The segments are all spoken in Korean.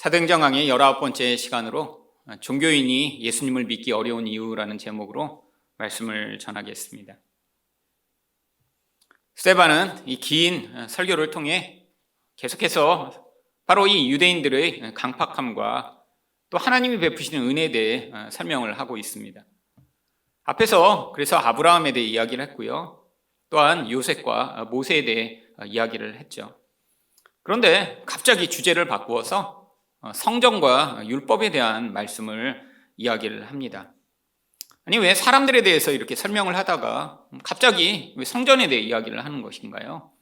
사도행전 강의 19번째 시간으로 종교인이 예수님을 믿기 어려운 이유라는 제목으로 말씀을 전하겠습니다. 스데반은 이 긴 설교를 통해 계속해서 바로 이 유대인들의 강팍함과 또 하나님이 베푸시는 은혜에 대해 설명을 하고 있습니다. 앞에서 그래서 아브라함에 대해 이야기를 했고요. 또한 요셉과 모세에 대해 이야기를 했죠. 그런데 갑자기 주제를 바꾸어서 성전과 율법에 대한 말씀을 이야기를 합니다. 아니, 왜 사람들에 대해서 이렇게 설명을 하다가 갑자기 왜 성전에 대해 이야기를 하는 것인가요?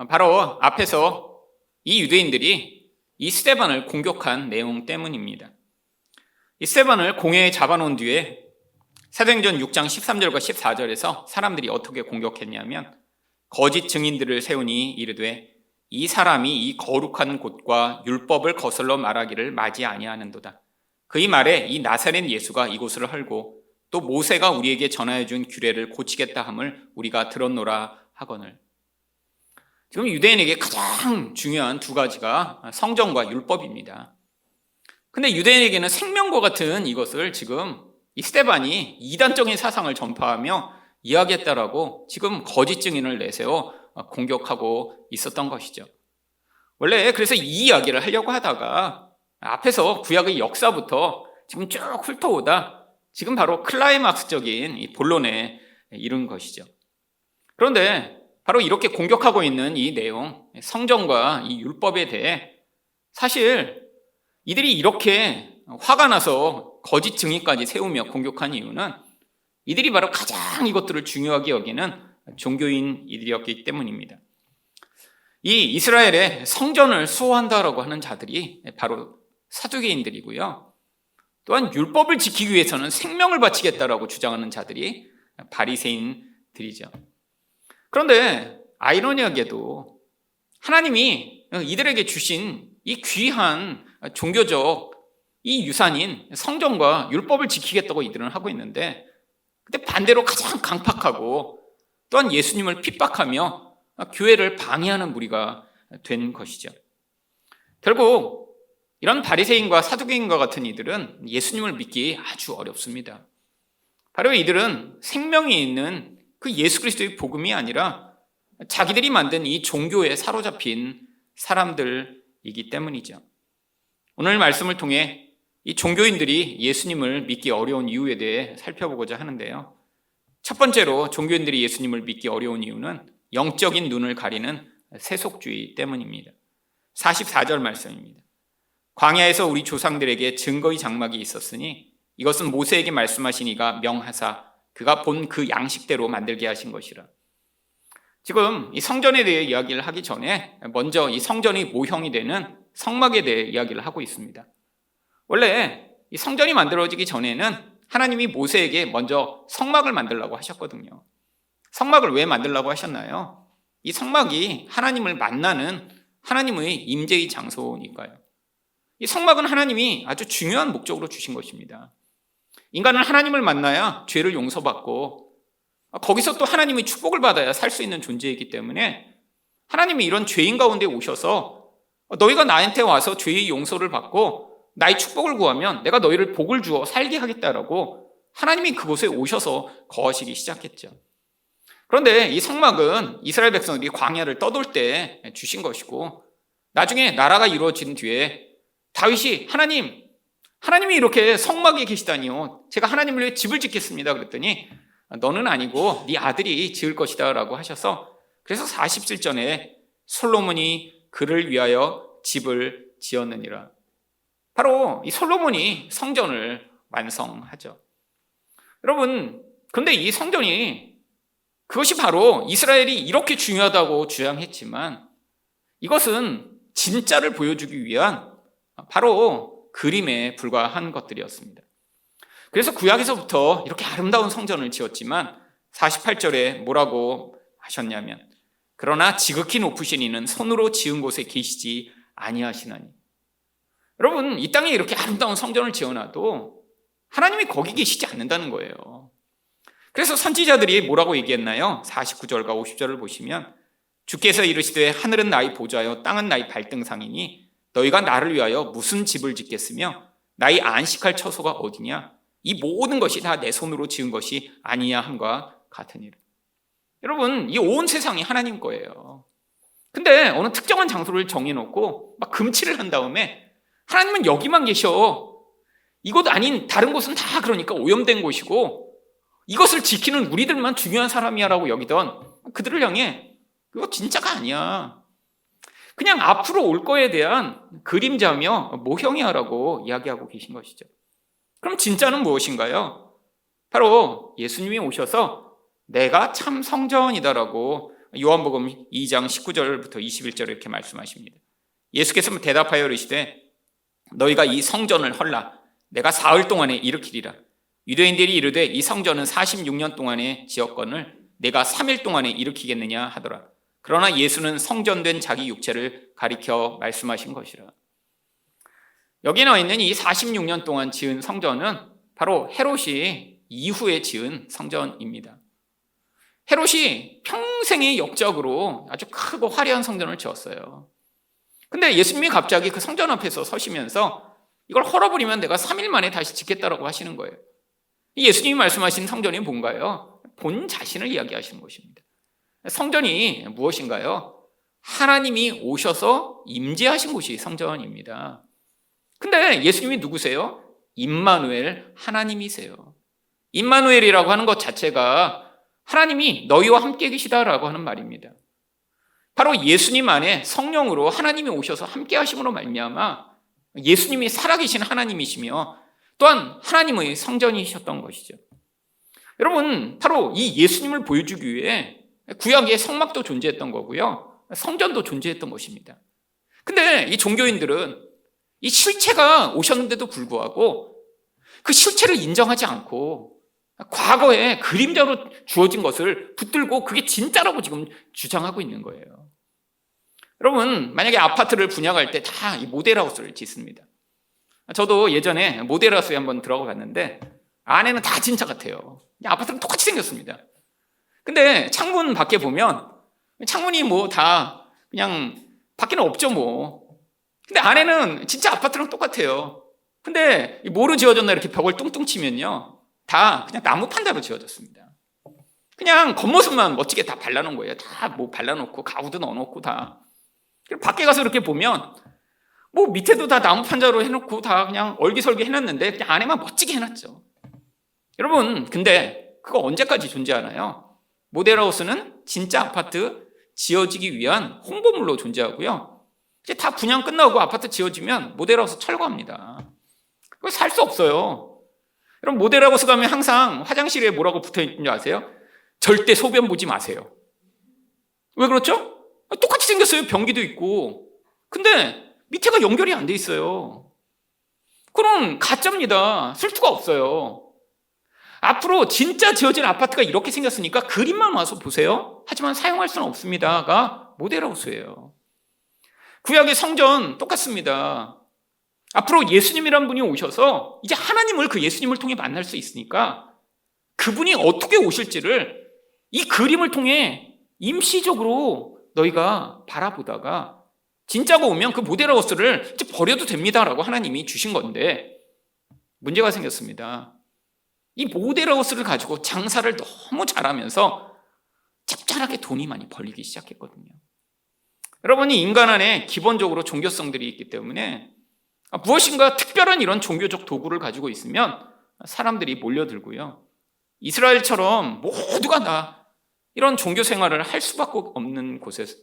바로 앞에서 이 유대인들이 이 스데반을 공격한 내용 때문입니다. 이 스데반을 공회에 잡아놓은 뒤에 사도행전 6장 13절과 14절에서 사람들이 어떻게 공격했냐면, 거짓 증인들을 세우니 이르되 이 사람이 이 거룩한 곳과 율법을 거슬러 말하기를 마지 아니하는도다. 그의 말에 이 나사렛 예수가 이곳을 헐고 또 모세가 우리에게 전하여 준 규례를 고치겠다 함을 우리가 들었노라 하거늘. 지금 유대인에게 가장 중요한 두 가지가 성전과 율법입니다. 근데 유대인에게는 생명과 같은 이것을 지금 이 스데반이 이단적인 사상을 전파하며 이야기했다라고 지금 거짓 증인을 내세워 공격하고 있었던 것이죠. 원래 그래서 이 이야기를 하려고 하다가 앞에서 구약의 역사부터 지금 쭉 훑어오다 지금 바로 클라이막스적인 이 본론에 이른 것이죠. 그런데 바로 이렇게 공격하고 있는 이 내용, 성전과 이 율법에 대해 사실 이들이 이렇게 화가 나서 거짓 증인까지 세우며 공격한 이유는 이들이 바로 가장 이것들을 중요하게 여기는 종교인들이었기 때문입니다. 이 이스라엘의 성전을 수호한다라고 하는 자들이 바로 사두개인들이고요. 또한 율법을 지키기 위해서는 생명을 바치겠다라고 주장하는 자들이 바리새인들이죠. 그런데 아이러니하게도 하나님이 이들에게 주신 이 귀한 종교적 이 유산인 성전과 율법을 지키겠다고 이들은 하고 있는데, 근데 반대로 가장 강팍하고 또한 예수님을 핍박하며 교회를 방해하는 무리가 된 것이죠. 결국 이런 바리새인과 사두개인과 같은 이들은 예수님을 믿기 아주 어렵습니다. 바로 이들은 생명이 있는 그 예수 그리스도의 복음이 아니라 자기들이 만든 이 종교에 사로잡힌 사람들이기 때문이죠. 오늘 말씀을 통해 이 종교인들이 예수님을 믿기 어려운 이유에 대해 살펴보고자 하는데요. 첫 번째로 종교인들이 예수님을 믿기 어려운 이유는 영적인 눈을 가리는 세속주의 때문입니다. 44절 말씀입니다. 광야에서 우리 조상들에게 증거의 장막이 있었으니 이것은 모세에게 말씀하신 이가 명하사 그가 본 그 양식대로 만들게 하신 것이라. 지금 이 성전에 대해 이야기를 하기 전에 먼저 이 성전의 모형이 되는 성막에 대해 이야기를 하고 있습니다. 원래 이 성전이 만들어지기 전에는 하나님이 모세에게 먼저 성막을 만들라고 하셨거든요. 성막을 왜 만들라고 하셨나요? 이 성막이 하나님을 만나는 하나님의 임재의 장소니까요. 이 성막은 하나님이 아주 중요한 목적으로 주신 것입니다. 인간은 하나님을 만나야 죄를 용서받고 거기서 또 하나님의 축복을 받아야 살 수 있는 존재이기 때문에 하나님이 이런 죄인 가운데 오셔서 너희가 나한테 와서 죄의 용서를 받고 나의 축복을 구하면 내가 너희를 복을 주어 살게 하겠다라고 하나님이 그곳에 오셔서 거하시기 시작했죠. 그런데 이 성막은 이스라엘 백성들이 광야를 떠돌 때 주신 것이고, 나중에 나라가 이루어진 뒤에 다윗이 하나님이 이렇게 성막에 계시다니요, 제가 하나님을 위해 집을 짓겠습니다 그랬더니 너는 아니고 네 아들이 지을 것이다 라고 하셔서, 그래서 40질 전에 솔로몬이 그를 위하여 집을 지었느니라. 바로 이 솔로몬이 성전을 완성하죠. 여러분, 근데 이 성전이 그것이 바로 이스라엘이 이렇게 중요하다고 주장했지만 이것은 진짜를 보여주기 위한 바로 그림에 불과한 것들이었습니다. 그래서 구약에서부터 이렇게 아름다운 성전을 지었지만 48절에 뭐라고 하셨냐면, 그러나 지극히 높으신 이는 손으로 지은 곳에 계시지 아니하시나니. 여러분, 이 땅에 이렇게 아름다운 성전을 지어놔도 하나님이 거기 계시지 않는다는 거예요. 그래서 선지자들이 뭐라고 얘기했나요? 49절과 50절을 보시면, 주께서 이르시되 하늘은 나의 보좌요 땅은 나의 발등상이니 너희가 나를 위하여 무슨 집을 짓겠으며 나의 안식할 처소가 어디냐? 이 모든 것이 다 내 손으로 지은 것이 아니냐 함과 같으니라. 여러분, 이 온 세상이 하나님 거예요. 근데 어느 특정한 장소를 정해놓고 막 금칠을 한 다음에 하나님은 여기만 계셔. 이곳 아닌 다른 곳은 다 그러니까 오염된 곳이고 이것을 지키는 우리들만 중요한 사람이야라고 여기던 그들을 향해 그거 진짜가 아니야. 그냥 앞으로 올 거에 대한 그림자며 모형이야라고 이야기하고 계신 것이죠. 그럼 진짜는 무엇인가요? 바로 예수님이 오셔서 내가 참 성전이다라고 요한복음 2장 19절부터 21절 이렇게 말씀하십니다. 예수께서 대답하여 이르시되 너희가 이 성전을 헐라 내가 사흘 동안에 일으키리라. 유대인들이 이르되 이 성전은 46년 동안에 지었거늘 내가 3일 동안에 일으키겠느냐 하더라. 그러나 예수는 성전된 자기 육체를 가리켜 말씀하신 것이라. 여기 나와 있는 이 46년 동안 지은 성전은 바로 헤롯이 이후에 지은 성전입니다. 헤롯이 평생의 역적으로 아주 크고 화려한 성전을 지었어요. 근데 예수님이 갑자기 그 성전 앞에서 서시면서 이걸 헐어버리면 내가 3일 만에 다시 짓겠다라고 하시는 거예요. 예수님이 말씀하신 성전이 뭔가요? 본 자신을 이야기하시는 것입니다. 성전이 무엇인가요? 하나님이 오셔서 임재하신 곳이 성전입니다. 근데 예수님이 누구세요? 임마누엘, 하나님이세요. 임마누엘이라고 하는 것 자체가 하나님이 너희와 함께 계시다라고 하는 말입니다. 바로 예수님 안에 성령으로 하나님이 오셔서 함께 하심으로 말미암아 예수님이 살아계신 하나님이시며 또한 하나님의 성전이셨던 것이죠. 여러분, 바로 이 예수님을 보여주기 위해 구약에 성막도 존재했던 거고요. 성전도 존재했던 것입니다. 근데 이 종교인들은 이 실체가 오셨는데도 불구하고 그 실체를 인정하지 않고 과거에 그림자로 주어진 것을 붙들고 그게 진짜라고 지금 주장하고 있는 거예요. 여러분, 만약에 아파트를 분양할 때 다 이 모델하우스를 짓습니다. 저도 예전에 모델하우스에 한번 들어가 봤는데 안에는 다 진짜 같아요. 아파트는 똑같이 생겼습니다. 근데 창문 밖에 보면 창문이 뭐 다 그냥 밖에는 없죠 뭐. 근데 안에는 진짜 아파트랑 똑같아요. 근데 뭐로 지어졌나 이렇게 벽을 뚱뚱 치면요 다 그냥 나무 판자로 지어졌습니다. 그냥 겉모습만 멋지게 다 발라놓은 거예요. 다 뭐 발라놓고 가구도 넣어놓고 다. 밖에 가서 이렇게 보면 뭐 밑에도 다 나무 판자로 해놓고 다 그냥 얼기설기 해놨는데 그냥 안에만 멋지게 해놨죠. 여러분, 근데 그거 언제까지 존재하나요? 모델하우스는 진짜 아파트 지어지기 위한 홍보물로 존재하고요. 이제 다 분양 끝나고 아파트 지어지면 모델하우스 철거합니다. 그거 살 수 없어요. 여러분, 모델하우스 가면 항상 화장실에 뭐라고 붙어있는 줄 아세요? 절대 소변 보지 마세요. 왜 그렇죠? 똑같이 생겼어요. 변기도 있고. 근데 밑에가 연결이 안 돼 있어요. 그럼 가짜입니다. 쓸 수가 없어요. 앞으로 진짜 지어진 아파트가 이렇게 생겼으니까 그림만 와서 보세요. 하지만 사용할 수는 없습니다가 모델하우스예요. 구약의 성전 똑같습니다. 앞으로 예수님이란 분이 오셔서 이제 하나님을 그 예수님을 통해 만날 수 있으니까 그분이 어떻게 오실지를 이 그림을 통해 임시적으로 너희가 바라보다가 진짜가 오면 그 모델하우스를 이제 버려도 됩니다라고 하나님이 주신 건데 문제가 생겼습니다. 이 모델하우스를 가지고 장사를 너무 잘하면서 짭짤하게 돈이 많이 벌리기 시작했거든요. 여러분이 인간 안에 기본적으로 종교성들이 있기 때문에 무엇인가 특별한 이런 종교적 도구를 가지고 있으면 사람들이 몰려들고요. 이스라엘처럼 모두가 다 이런 종교 생활을 할 수밖에 없는 곳에서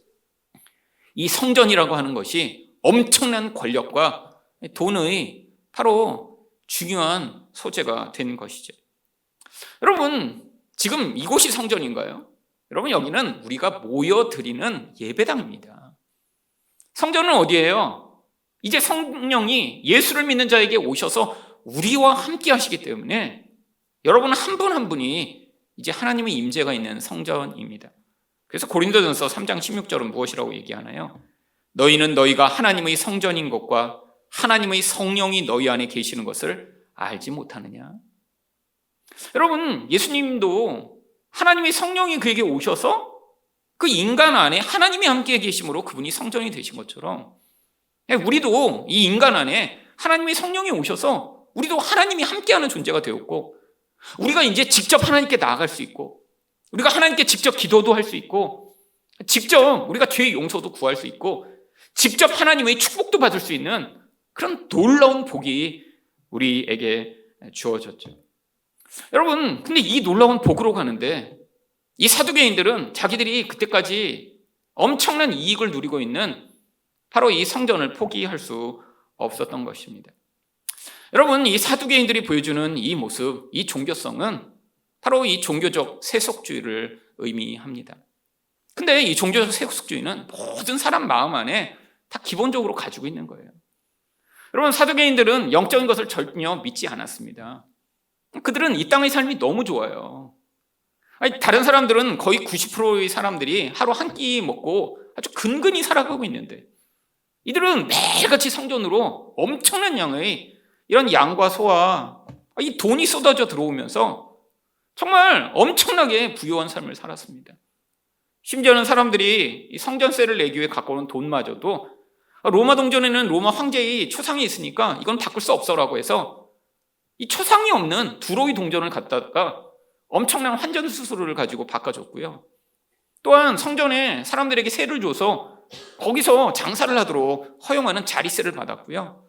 이 성전이라고 하는 것이 엄청난 권력과 돈의 바로 중요한 소재가 된 것이죠. 여러분, 지금 이곳이 성전인가요? 여러분, 여기는 우리가 모여드리는 예배당입니다. 성전은 어디예요? 이제 성령이 예수를 믿는 자에게 오셔서 우리와 함께 하시기 때문에 여러분 한 분 한 분이 이제 하나님의 임재가 있는 성전입니다. 그래서 고린도전서 3장 16절은 무엇이라고 얘기하나요? 너희는 너희가 하나님의 성전인 것과 하나님의 성령이 너희 안에 계시는 것을 알지 못하느냐? 여러분, 예수님도 하나님의 성령이 그에게 오셔서 그 인간 안에 하나님이 함께 계심으로 그분이 성전이 되신 것처럼 우리도 이 인간 안에 하나님의 성령이 오셔서 우리도 하나님이 함께하는 존재가 되었고, 우리가 이제 직접 하나님께 나아갈 수 있고, 우리가 하나님께 직접 기도도 할 수 있고, 직접 우리가 죄의 용서도 구할 수 있고, 직접 하나님의 축복도 받을 수 있는 그런 놀라운 복이 우리에게 주어졌죠. 여러분, 근데 이 놀라운 복으로 가는데 이 사두개인들은 자기들이 그때까지 엄청난 이익을 누리고 있는 바로 이 성전을 포기할 수 없었던 것입니다. 여러분, 이 사두개인들이 보여주는 이 모습, 이 종교성은 바로 이 종교적 세속주의를 의미합니다. 근데 이 종교적 세속주의는 모든 사람 마음 안에 다 기본적으로 가지고 있는 거예요. 여러분, 사두개인들은 영적인 것을 전혀 믿지 않았습니다. 그들은 이 땅의 삶이 너무 좋아요. 아니, 다른 사람들은 거의 90%의 사람들이 하루 한 끼 먹고 아주 근근히 살아가고 있는데, 이들은 매일같이 성전으로 엄청난 양의 이런 양과 소와 이 돈이 쏟아져 들어오면서 정말 엄청나게 부유한 삶을 살았습니다. 심지어는 사람들이 이 성전세를 내기 위해 갖고 오는 돈마저도 로마 동전에는 로마 황제의 초상이 있으니까 이건 바꿀 수 없어라고 해서 이 초상이 없는 두로이 동전을 갖다가 엄청난 환전 수수료를 가지고 바꿔줬고요. 또한 성전에 사람들에게 세를 줘서 거기서 장사를 하도록 허용하는 자리세를 받았고요.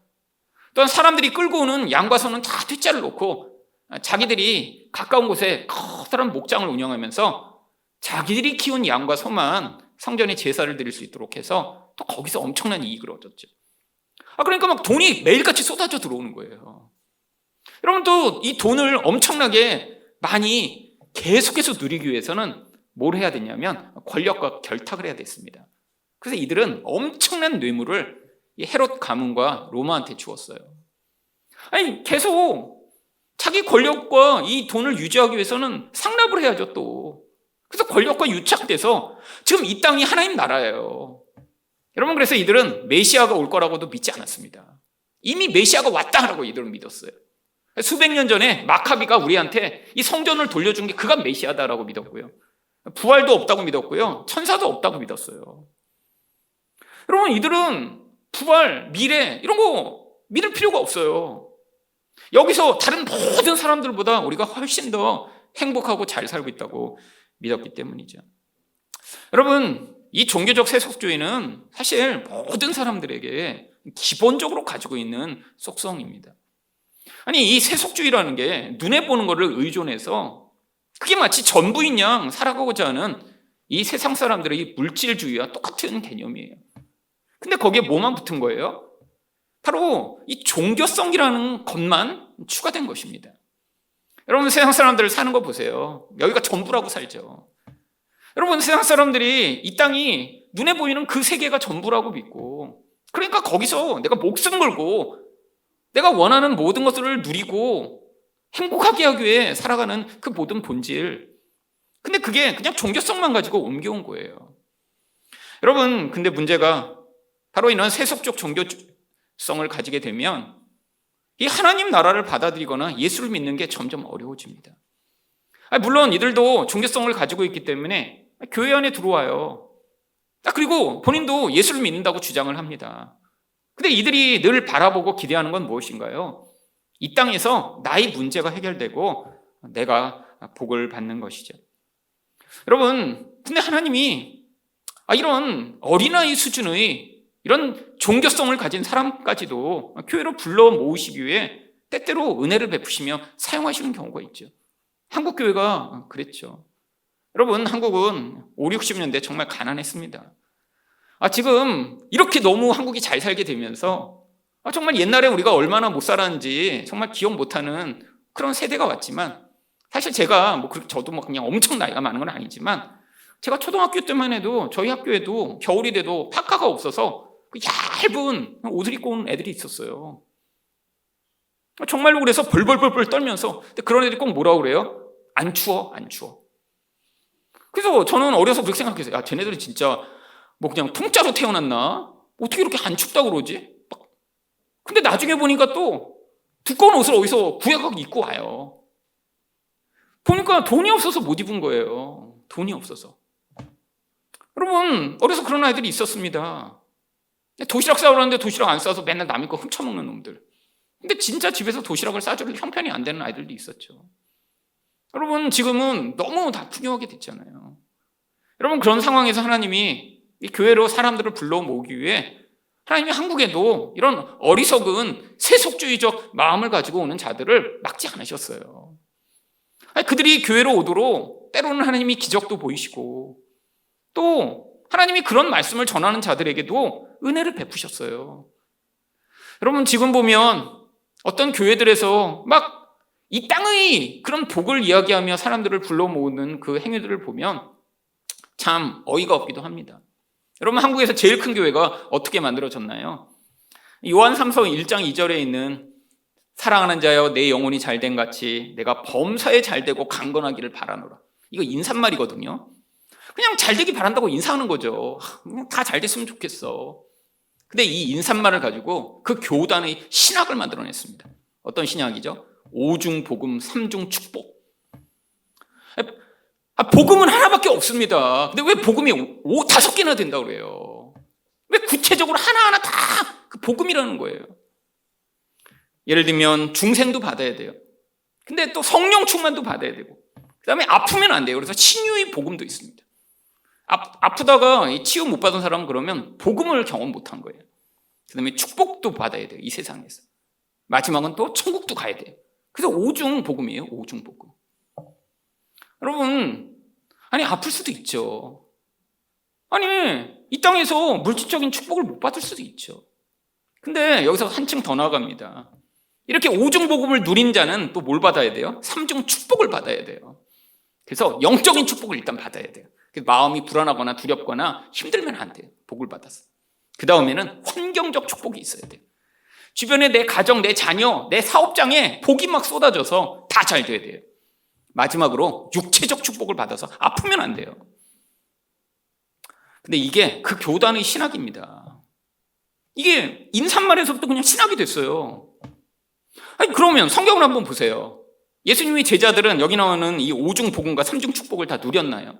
또한 사람들이 끌고 오는 양과 소는 다 뒷자를 놓고 자기들이 가까운 곳에 커다란 목장을 운영하면서 자기들이 키운 양과 소만 성전에 제사를 드릴 수 있도록 해서 또 거기서 엄청난 이익을 얻었죠. 그러니까 막 돈이 매일같이 쏟아져 들어오는 거예요. 여러분, 또 이 돈을 엄청나게 많이 계속해서 누리기 위해서는 뭘 해야 되냐면 권력과 결탁을 해야 됐습니다. 그래서 이들은 엄청난 뇌물을 이 헤롯 가문과 로마한테 주었어요. 아니, 계속 자기 권력과 이 돈을 유지하기 위해서는 상납을 해야죠, 또. 그래서 권력과 유착돼서 지금 이 땅이 하나님 나라예요. 여러분, 그래서 이들은 메시아가 올 거라고도 믿지 않았습니다. 이미 메시아가 왔다라고 이들은 믿었어요. 수백 년 전에 마카비가 우리한테 이 성전을 돌려준 게 그가 메시아다라고 믿었고요. 부활도 없다고 믿었고요. 천사도 없다고 믿었어요. 여러분, 이들은 부활, 미래 이런 거 믿을 필요가 없어요. 여기서 다른 모든 사람들보다 우리가 훨씬 더 행복하고 잘 살고 있다고 믿었기 때문이죠. 여러분, 이 종교적 세속주의는 사실 모든 사람들에게 기본적으로 가지고 있는 속성입니다. 아니, 이 세속주의라는 게 눈에 보는 것을 의존해서 그게 마치 전부인 양 살아가고자 하는 이 세상 사람들의 물질주의와 똑같은 개념이에요. 근데 거기에 뭐만 붙은 거예요? 바로 이 종교성이라는 것만 추가된 것입니다. 여러분, 세상 사람들 사는 거 보세요. 여기가 전부라고 살죠. 여러분, 세상 사람들이 이 땅이 눈에 보이는 그 세계가 전부라고 믿고, 그러니까 거기서 내가 목숨 걸고 내가 원하는 모든 것들을 누리고 행복하게 하기 위해 살아가는 그 모든 본질. 근데 그게 그냥 종교성만 가지고 옮겨온 거예요. 여러분, 근데 문제가 바로 이런 세속적 종교성을 가지게 되면 이 하나님 나라를 받아들이거나 예수를 믿는 게 점점 어려워집니다. 물론 이들도 종교성을 가지고 있기 때문에 교회 안에 들어와요. 그리고 본인도 예수를 믿는다고 주장을 합니다. 근데 이들이 늘 바라보고 기대하는 건 무엇인가요? 이 땅에서 나의 문제가 해결되고 내가 복을 받는 것이죠. 여러분, 근데 하나님이 이런 어린아이 수준의 이런 종교성을 가진 사람까지도 교회로 불러 모으시기 위해 때때로 은혜를 베푸시며 사용하시는 경우가 있죠. 한국 교회가 그랬죠. 여러분, 한국은 5, 60년대 정말 가난했습니다. 지금 이렇게 너무 한국이 잘 살게 되면서 정말 옛날에 우리가 얼마나 못 살았는지 정말 기억 못하는 그런 세대가 왔지만, 사실 제가 저도 그냥 엄청 나이가 많은 건 아니지만 제가 초등학교 때만 해도 저희 학교에도 겨울이 돼도 파카가 없어서 얇은 옷을 입고 온 애들이 있었어요. 정말로 그래서 벌벌벌 떨면서, 근데 그런 애들이 꼭 뭐라고 그래요? 안 추워, 안 추워. 그래서 저는 어려서 그렇게 생각했어요. 쟤네들이 진짜 그냥 통짜로 태어났나? 어떻게 이렇게 안 춥다고 그러지? 근데 나중에 보니까 또 두꺼운 옷을 어디서 구해가지고 입고 와요. 보니까 돈이 없어서 못 입은 거예요. 돈이 없어서. 여러분, 어려서 그런 아이들이 있었습니다. 도시락 싸우라는데 도시락 안 싸서 맨날 남의 거 훔쳐먹는 놈들. 근데 진짜 집에서 도시락을 싸줄 형편이 안 되는 아이들도 있었죠. 여러분, 지금은 너무 다 풍요하게 됐잖아요. 여러분, 그런 상황에서 하나님이 이 교회로 사람들을 불러 모으기 위해 하나님이 한국에도 이런 어리석은 세속주의적 마음을 가지고 오는 자들을 막지 않으셨어요. 그들이 교회로 오도록 때로는 하나님이 기적도 보이시고 또 하나님이 그런 말씀을 전하는 자들에게도 은혜를 베푸셨어요. 여러분, 지금 보면 어떤 교회들에서 막 이 땅의 그런 복을 이야기하며 사람들을 불러 모으는 그 행위들을 보면 참 어이가 없기도 합니다. 여러분, 한국에서 제일 큰 교회가 어떻게 만들어졌나요? 요한 3서 1장 2절에 있는 사랑하는 자여 내 영혼이 잘된 같이 내가 범사에 잘되고 강건하기를 바라노라. 이거 인사말이거든요. 그냥 잘되기 바란다고 인사하는 거죠. 그냥 다 잘됐으면 좋겠어. 근데 이 인사말을 가지고 그 교단의 신학을 만들어냈습니다. 어떤 신학이죠? 오중복음, 삼중축복. 복음은 하나밖에 없습니다. 근데 왜 복음이 5-5개나 된다고 그래요? 왜 구체적으로 하나하나 다 그 복음이라는 거예요? 예를 들면 중생도 받아야 돼요. 근데 또 성령 충만도 받아야 되고, 그 다음에 아프면 안 돼요. 그래서 치유의 복음도 있습니다. 아프다가 치유 못 받은 사람은 그러면 복음을 경험 못한 거예요. 그 다음에 축복도 받아야 돼요. 이 세상에서. 마지막은 또 천국도 가야 돼요. 그래서 오중복음이에요. 오중복음. 여러분, 아니 아플 수도 있죠. 아니 이 땅에서 물질적인 축복을 못 받을 수도 있죠. 근데 여기서 한층 더 나아갑니다. 이렇게 오중복음을 누린 자는 또 뭘 받아야 돼요? 삼중축복을 받아야 돼요. 그래서 영적인 축복을 일단 받아야 돼요. 마음이 불안하거나 두렵거나 힘들면 안 돼요. 복을 받아서. 그 다음에는 환경적 축복이 있어야 돼요. 주변에 내 가정, 내 자녀, 내 사업장에 복이 막 쏟아져서 다 잘 돼야 돼요. 마지막으로 육체적 축복을 받아서 아프면 안 돼요. 근데 이게 그 교단의 신학입니다. 이게 인사말에서부터 그냥 신학이 됐어요. 아니, 그러면 성경을 한번 보세요. 예수님의 제자들은 여기 나오는 이 오중 복음과 삼중 축복을 다 누렸나요?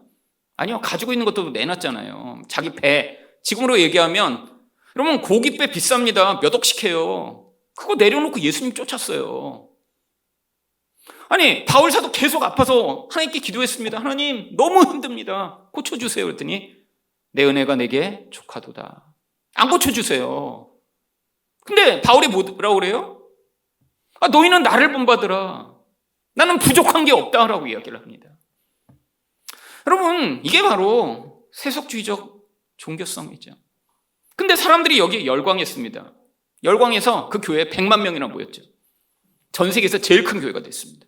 아니요. 가지고 있는 것도 내놨잖아요. 자기 배. 지금으로 얘기하면 여러분 고깃배 비쌉니다. 몇 억씩 해요. 그거 내려놓고 예수님 쫓았어요. 아니 바울사도 계속 아파서 하나님께 기도했습니다. 하나님 너무 힘듭니다. 고쳐주세요. 그랬더니 내 은혜가 내게 족하도다. 안 고쳐주세요. 근데 바울이 뭐라고 그래요? 너희는 나를 본받으라. 나는 부족한 게 없다라고 이야기를 합니다. 여러분 이게 바로 세속주의적 종교성이죠. 근데 사람들이 여기에 열광했습니다. 열광해서 그 교회에 100만 명이나 모였죠. 전 세계에서 제일 큰 교회가 됐습니다.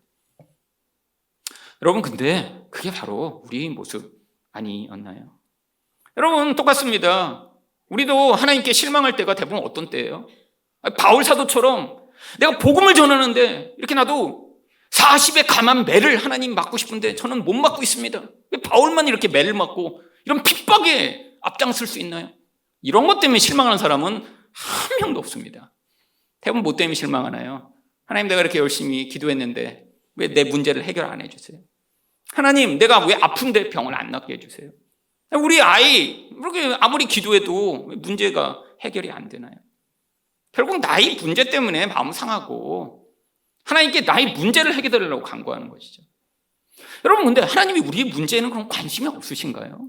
여러분 근데 그게 바로 우리의 모습 아니었나요? 여러분 똑같습니다. 우리도 하나님께 실망할 때가 대부분 어떤 때예요? 바울 사도처럼 내가 복음을 전하는데 이렇게 나도 40의 감한 매를 하나님 맞고 싶은데 저는 못 맞고 있습니다. 왜 바울만 이렇게 매를 맞고 이런 핍박에 앞장설 수 있나요? 이런 것 때문에 실망하는 사람은 한 명도 없습니다. 대부분 뭐 때문에 실망하나요? 하나님 내가 이렇게 열심히 기도했는데 왜 내 문제를 해결 안 해주세요? 하나님 내가 왜 아픈데 병을 안 낫게 해주세요? 우리 아이 이렇게 아무리 기도해도 문제가 해결이 안 되나요? 결국 나의 문제 때문에 마음 상하고 하나님께 나의 문제를 해결하려고 간구하는 것이죠. 여러분 근데 하나님이 우리의 문제에는 그럼 관심이 없으신가요?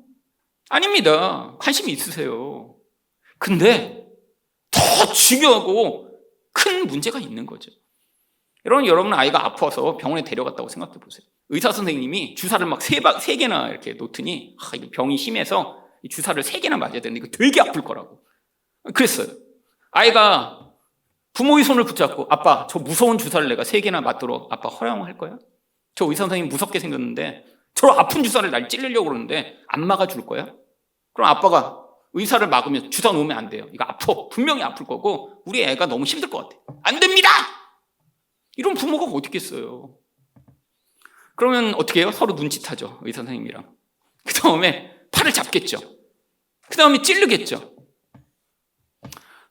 아닙니다. 관심이 있으세요. 근데 더 중요하고 큰 문제가 있는 거죠. 여러분 아이가 아파서 병원에 데려갔다고 생각해 보세요. 의사 선생님이 주사를 막 3개나 이렇게 놓더니 이게 병이 심해서 주사를 3개나 맞아야 되는데 이거 되게 아플 거라고 그랬어요. 아이가 부모의 손을 붙잡고 아빠 저 무서운 주사를 내가 3개나 맞도록 아빠 허용할 거야? 저 의사 선생님 무섭게 생겼는데 저 아픈 주사를 날 찔리려고 그러는데 안 막아줄 거야? 그럼 아빠가 의사를 막으면 주사 놓으면 안 돼요. 이거 아파. 분명히 아플 거고 우리 애가 너무 힘들 것 같아. 안 됩니다! 이런 부모가 어디 있겠어요. 그러면 어떻게 해요? 서로 눈짓하죠. 의사 선생님이랑. 그 다음에 팔을 잡겠죠. 그 다음에 찌르겠죠.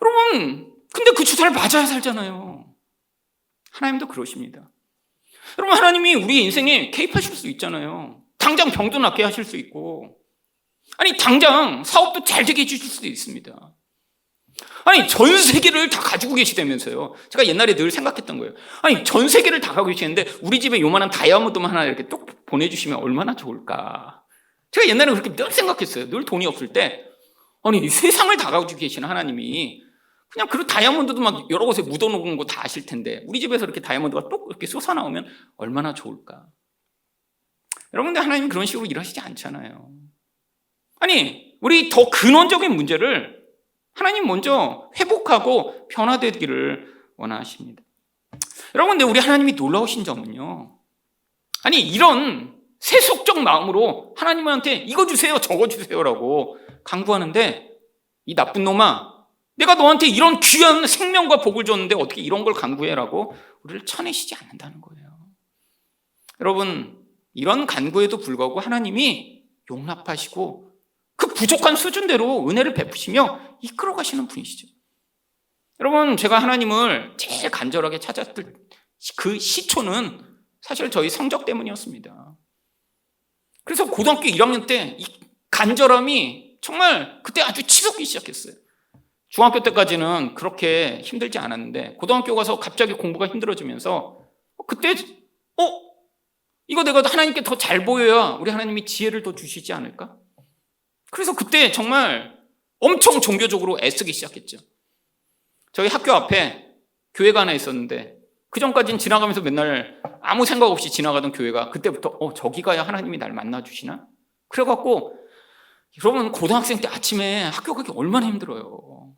여러분 근데 그 주사를 맞아야 살잖아요. 하나님도 그러십니다. 여러분 하나님이 우리 인생에 개입하실 수 있잖아요. 당장 병도 낫게 하실 수 있고 아니 당장 사업도 잘 되게 해주실 수도 있습니다. 아니 전 세계를 다 가지고 계시다면서요. 제가 옛날에 늘 생각했던 거예요. 아니 전 세계를 다 가지고 계시는데 우리 집에 요만한 다이아몬드만 하나 이렇게 뚝 보내주시면 얼마나 좋을까. 제가 옛날에 그렇게 늘 생각했어요. 늘 돈이 없을 때 아니 세상을 다 가지고 계시는 하나님이 그냥 그 다이아몬드도 막 여러 곳에 묻어놓은 거 다 아실 텐데 우리 집에서 이렇게 다이아몬드가 뚝 이렇게 솟아나오면 얼마나 좋을까. 여러분들 하나님은 그런 식으로 일하시지 않잖아요. 아니 우리 더 근원적인 문제를 하나님 먼저 회복하고 변화되기를 원하십니다. 여러분, 근데 우리 하나님이 놀라우신 점은요. 아니, 이런 세속적 마음으로 하나님한테 이거 주세요, 저거 주세요라고 강구하는데 이 나쁜 놈아, 내가 너한테 이런 귀한 생명과 복을 줬는데 어떻게 이런 걸 간구해라고 우리를 쳐내시지 않는다는 거예요. 여러분, 이런 간구에도 불구하고 하나님이 용납하시고 그 부족한 수준대로 은혜를 베푸시며 이끌어 가시는 분이시죠. 여러분, 제가 하나님을 제일 간절하게 찾았을 그 시초는 사실 저희 성적 때문이었습니다. 그래서 고등학교 1학년 때 이 간절함이 정말 그때 아주 치솟기 시작했어요. 중학교 때까지는 그렇게 힘들지 않았는데 고등학교 가서 갑자기 공부가 힘들어지면서 그때 이거 내가 하나님께 더 잘 보여야 우리 하나님이 지혜를 더 주시지 않을까? 그래서 그때 정말 엄청 종교적으로 애쓰기 시작했죠. 저희 학교 앞에 교회가 하나 있었는데 그 전까지는 지나가면서 맨날 아무 생각 없이 지나가던 교회가 그때부터 저기 가야 하나님이 날 만나주시나? 그래갖고 여러분 고등학생 때 아침에 학교 가기 얼마나 힘들어요.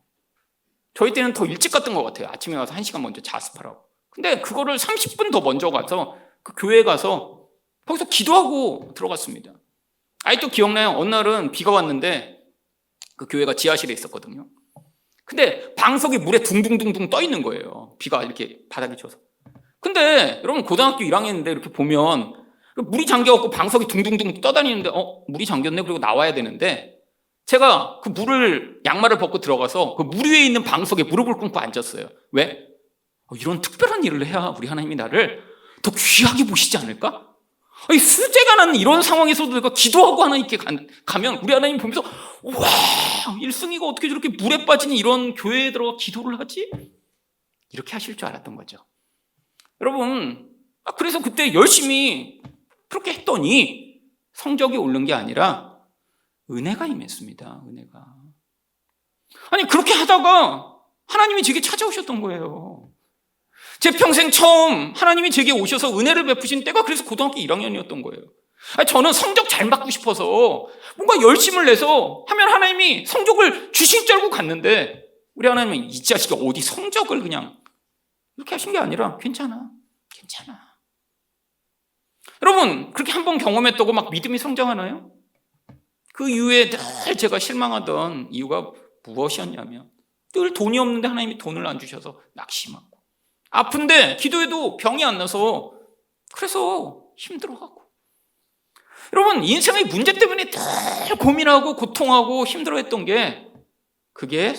저희 때는 더 일찍 갔던 것 같아요. 아침에 가서 1시간 먼저 자습하라고. 근데 그거를 30분 더 먼저 가서 그 교회에 가서 거기서 기도하고 들어갔습니다. 아직도 기억나요. 어느 날은 비가 왔는데 그 교회가 지하실에 있었거든요. 근데 방석이 물에 둥둥둥둥 떠 있는 거예요. 비가 이렇게 바닥에 져서. 근데 여러분 고등학교 1학년인데 이렇게 보면 물이 잠겨갖고 방석이 둥둥둥 떠다니는데 물이 잠겼네. 그리고 나와야 되는데 제가 그 물을 양말을 벗고 들어가서 그 물 위에 있는 방석에 무릎을 꿇고 앉았어요. 왜? 이런 특별한 일을 해야 우리 하나님이 나를 더 귀하게 보시지 않을까? 아니, 수재가 나는 이런 상황에서도 내가 기도하고 하나님께 가면 우리 하나님 보면서 와, 일승이가 어떻게 저렇게 물에 빠진 이런 교회에 들어가 기도를 하지? 이렇게 하실 줄 알았던 거죠. 여러분, 그래서 그때 열심히 그렇게 했더니 성적이 오른 게 아니라 은혜가 임했습니다. 은혜가. 아니 그렇게 하다가 하나님이 제게 찾아오셨던 거예요. 제 평생 처음 하나님이 제게 오셔서 은혜를 베푸신 때가 그래서 고등학교 1학년이었던 거예요. 아니, 저는 성적 잘 받고 싶어서 뭔가 열심을 내서 하면 하나님이 성적을 주신 줄 알고 갔는데 우리 하나님은 이 자식이 어디 성적을 그냥 이렇게 하신 게 아니라 괜찮아. 여러분 그렇게 한번 경험했다고 막 믿음이 성장하나요? 그 이후에 늘 제가 실망하던 이유가 무엇이었냐면 늘 돈이 없는데 하나님이 돈을 안 주셔서 낙심하고 아픈데 기도해도 병이 안 나서 그래서 힘들어하고 여러분 인생의 문제 때문에 늘 고민하고 고통하고 힘들어했던 게 그게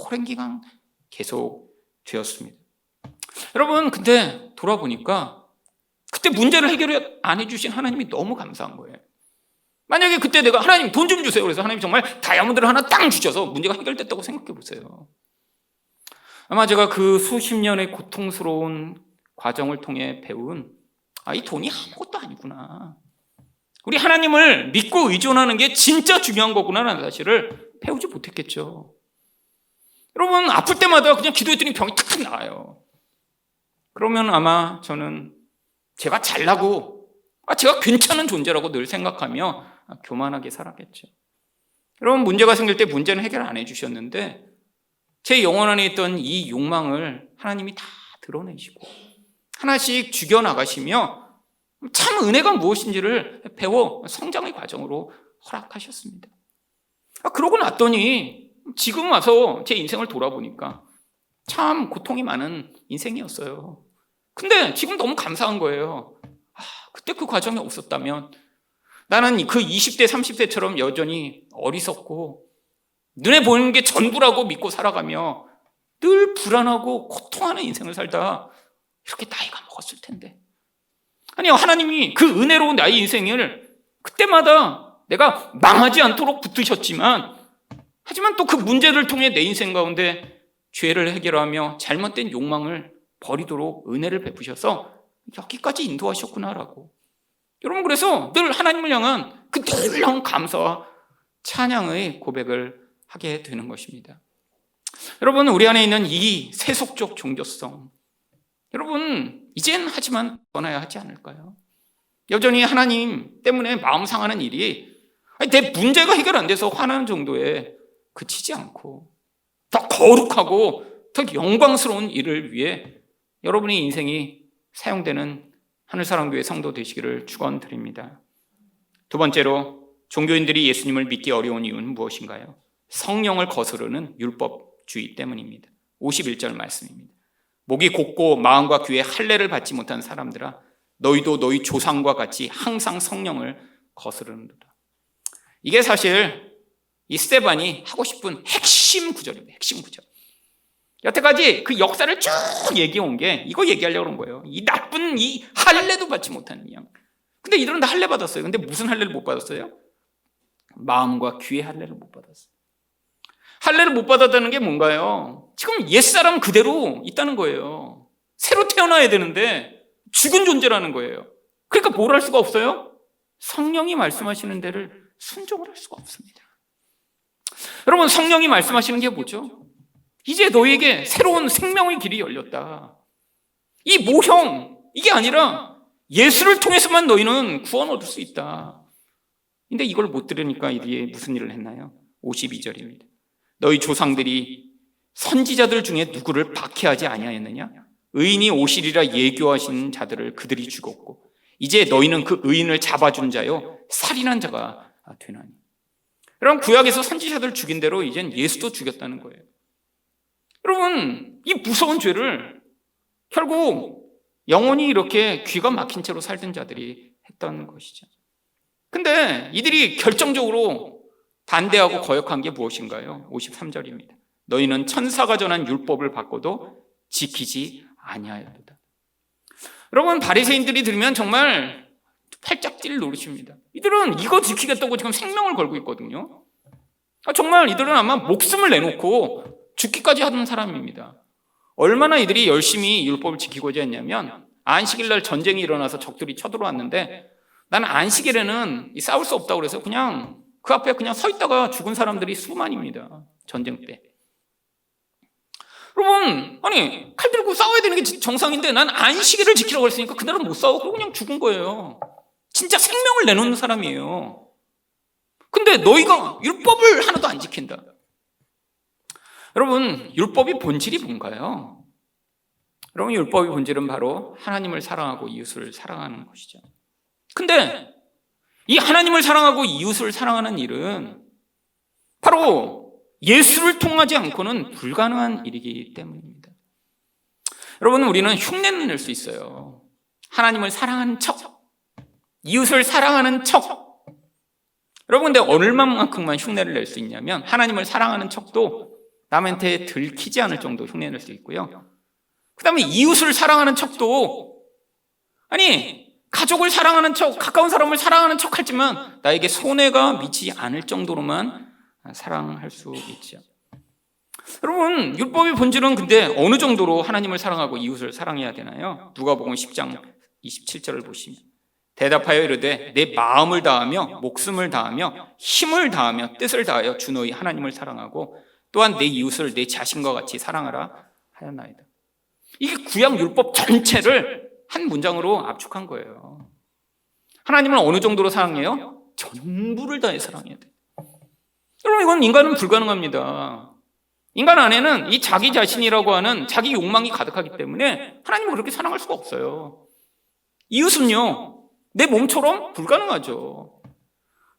오랜 기간 계속 되었습니다. 여러분 근데 돌아보니까 그때 문제를 해결 안 해주신 하나님이 너무 감사한 거예요. 만약에 그때 내가 하나님 돈 좀 주세요 그래서 하나님 정말 다이아몬드를 하나 땅 주셔서 문제가 해결됐다고 생각해 보세요. 아마 제가 그 수십 년의 고통스러운 과정을 통해 배운 이 돈이 아무것도 아니구나. 우리 하나님을 믿고 의존하는 게 진짜 중요한 거구나라는 사실을 배우지 못했겠죠. 여러분 아플 때마다 그냥 기도했더니 병이 탁탁 나아요. 그러면 아마 저는 제가 잘나고 제가 괜찮은 존재라고 늘 생각하며 교만하게 살았겠죠. 여러분 문제가 생길 때 문제는 해결 안 해주셨는데 제 영혼 안에 있던 이 욕망을 하나님이 다 드러내시고 하나씩 죽여나가시며 참 은혜가 무엇인지를 배워 성장의 과정으로 허락하셨습니다. 그러고 났더니 지금 와서 제 인생을 돌아보니까 참 고통이 많은 인생이었어요. 근데 지금 너무 감사한 거예요. 그때 그 과정이 없었다면 나는 그 20대 30대처럼 여전히 어리석고 눈에 보이는 게 전부라고 믿고 살아가며 늘 불안하고 고통하는 인생을 살다 이렇게 나이가 먹었을 텐데 아니요 하나님이 그 은혜로운 나의 인생을 그때마다 내가 망하지 않도록 붙드셨지만 하지만 또 그 문제를 통해 내 인생 가운데 죄를 해결하며 잘못된 욕망을 버리도록 은혜를 베푸셔서 여기까지 인도하셨구나라고. 여러분, 그래서 늘 하나님을 향한 그 놀라운 감사와 찬양의 고백을 하게 되는 것입니다. 여러분, 우리 안에 있는 이 세속적 종교성, 여러분 이젠 하지만 떠나야 하지 않을까요? 여전히 하나님 때문에 마음 상하는 일이 내 문제가 해결 안 돼서 화나는 정도에 그치지 않고 더 거룩하고 더 영광스러운 일을 위해 여러분의 인생이 사용되는 하늘사랑교회 성도 되시기를 축원드립니다. 두 번째로, 종교인들이 예수님을 믿기 어려운 이유는 무엇인가요? 성령을 거스르는 율법주의 때문입니다. 51절 말씀입니다. 목이 곧고 마음과 귀에 할례를 받지 못한 사람들아, 너희도 너희 조상과 같이 항상 성령을 거스르는도다. 이게 사실 이 스데반이 하고 싶은 핵심 구절입니다. 핵심 구절. 여태까지 그 역사를 쭉 얘기해 온 게 이거 얘기하려고 그런 거예요. 이 나쁜 이 할례도 받지 못하는 양. 근데 이들은 다 할례 받았어요. 근데 무슨 할례를 못 받았어요? 마음과 귀의 할례를 못 받았어요. 할례를 못 받았다는 게 뭔가요? 지금 옛사람 그대로 있다는 거예요. 새로 태어나야 되는데 죽은 존재라는 거예요. 그러니까 뭘 할 수가 없어요? 성령이 말씀하시는 데를 순종을 할 수가 없습니다. 여러분, 성령이 말씀하시는 게 뭐죠? 이제 너에게 새로운 생명의 길이 열렸다. 이 모형, 이게 아니라 예수를 통해서만 너희는 구원 얻을 수 있다. 근데 이걸 못 들으니까 이들이 무슨 일을 했나요? 52절입니다. 너희 조상들이 선지자들 중에 누구를 박해하지 아니하였느냐? 의인이 오시리라 예교하신 자들을 그들이 죽었고 이제 너희는 그 의인을 잡아준 자요 살인한 자가 되나니. 여러분, 구약에서 선지자들 죽인 대로 이젠 예수도 죽였다는 거예요. 여러분, 이 무서운 죄를 결국 영원히 이렇게 귀가 막힌 채로 살던 자들이 했던 것이죠. 근데 이들이 결정적으로 반대하고 거역한 게 무엇인가요? 53절입니다. 너희는 천사가 전한 율법을 받고도 지키지 아니하였도다. 여러분, 바리새인들이 들으면 정말 팔짝 뛸 노릇입니다. 이들은 이거 지키겠다고 지금 생명을 걸고 있거든요. 정말 이들은 아마 목숨을 내놓고 죽기까지 하던 사람입니다. 얼마나 이들이 열심히 율법을 지키고자 했냐면 안식일날 전쟁이 일어나서 적들이 쳐들어왔는데 나는 안식일에는 싸울 수 없다고 그래서 그냥 그 앞에 그냥 서 있다가 죽은 사람들이 수만입니다. 전쟁 때. 여러분, 아니 칼 들고 싸워야 되는 게 정상인데 난 안식일을 지키라고 했으니까 그날은 못 싸우고 그냥 죽은 거예요. 진짜 생명을 내놓는 사람이에요. 근데 너희가 율법을 하나도 안 지킨다. 여러분, 율법의 본질이 뭔가요? 여러분, 율법의 본질은 바로 하나님을 사랑하고 이웃을 사랑하는 것이죠. 근데 이 하나님을 사랑하고 이웃을 사랑하는 일은 바로 예수를 통하지 않고는 불가능한 일이기 때문입니다. 여러분, 우리는 흉내는 낼 수 있어요. 하나님을 사랑하는 척, 이웃을 사랑하는 척. 여러분, 근데 얼마만큼만 흉내를 낼 수 있냐면 하나님을 사랑하는 척도 남한테 들키지 않을 정도 흉내 낼 수 있고요. 그 다음에 이웃을 사랑하는 척도, 아니 가족을 사랑하는 척, 가까운 사람을 사랑하는 척 하지만 나에게 손해가 미치지 않을 정도로만 사랑할 수 있죠. 여러분, 율법의 본질은 근데 어느 정도로 하나님을 사랑하고 이웃을 사랑해야 되나요? 누가복음 10장 27절을 보시면 대답하여 이르되 내 마음을 다하며 목숨을 다하며 힘을 다하며 뜻을 다하여 주 너희 하나님을 사랑하고 또한 내 이웃을 내 자신과 같이 사랑하라 하였나이다. 이게 구약 율법 전체를 한 문장으로 압축한 거예요. 하나님을 어느 정도로 사랑해요? 전부를 다해 사랑해야 돼요. 여러분, 이건 인간은 불가능합니다. 인간 안에는 이 자기 자신이라고 하는 자기 욕망이 가득하기 때문에 하나님을 그렇게 사랑할 수가 없어요. 이웃은요, 내 몸처럼 불가능하죠.